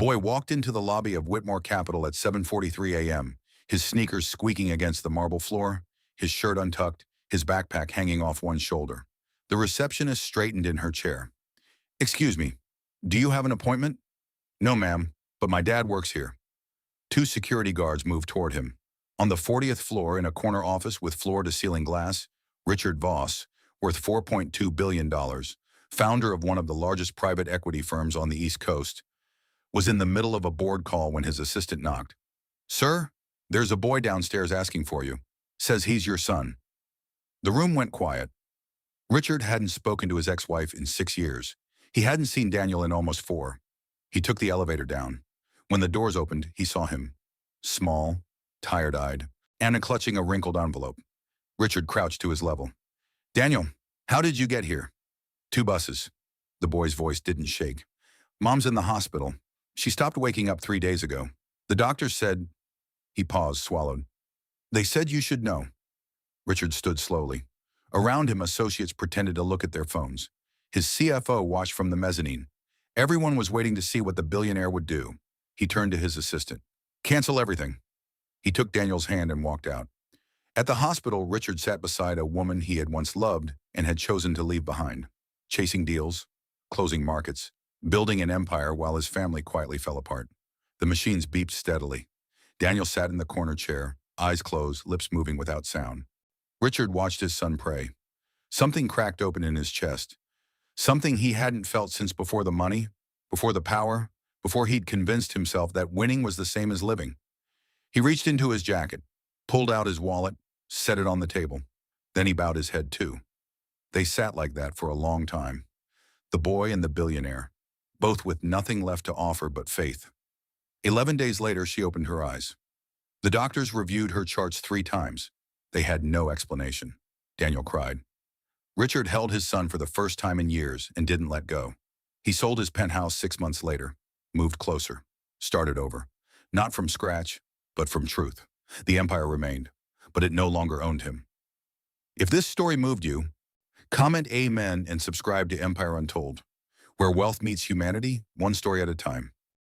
boy walked into the lobby of Whitmore Capital at 7:43 a.m., his sneakers squeaking against the marble floor, his shirt untucked, his backpack hanging off one shoulder. The receptionist straightened in her chair. "Excuse me, do you have an appointment?" "No, ma'am, but my dad works here." Two security guards moved toward him. On the 40th floor, in a corner office with floor-to-ceiling glass, Richard Voss, worth $4.2 billion, founder of one of the largest private equity firms on the East Coast, was in the middle of a board call when his assistant knocked. "Sir, there's a boy downstairs asking for you. Says he's your son." The room went quiet. Richard hadn't spoken to his ex-wife in 6 years. He hadn't seen Daniel in almost 4. He took the elevator down. When the doors opened, he saw him. Small, tired-eyed, and clutching a wrinkled envelope. Richard crouched to his level. "Daniel, how did you get here?" "2 buses." The boy's voice didn't shake. "Mom's in the hospital. She stopped waking up 3 days ago. The doctor said—" He paused, swallowed. "They said you should know." Richard stood slowly. Around him, associates pretended to look at their phones. His CFO watched from the mezzanine. Everyone was waiting to see what the billionaire would do. He turned to his assistant. "Cancel everything." He took Daniel's hand and walked out. At the hospital, Richard sat beside a woman he had once loved and had chosen to leave behind. Chasing deals, closing markets, building an empire while his family quietly fell apart. The machines beeped steadily. Daniel sat in the corner chair, eyes closed, lips moving without sound. Richard watched his son pray. Something cracked open in his chest. Something he hadn't felt since before the money, before the power, before he'd convinced himself that winning was the same as living. He reached into his jacket, pulled out his wallet, set it on the table. Then he bowed his head too. They sat like that for a long time. The boy and the billionaire, both with nothing left to offer but faith. 11 days later, she opened her eyes. The doctors reviewed her charts 3 times. They had no explanation. Daniel cried. Richard held his son for the first time in years and didn't let go. He sold his penthouse 6 months later, moved closer, started over. Not from scratch, but from truth. The empire remained, but it no longer owned him. If this story moved you, comment amen and subscribe to Empire Untold, where wealth meets humanity, one story at a time.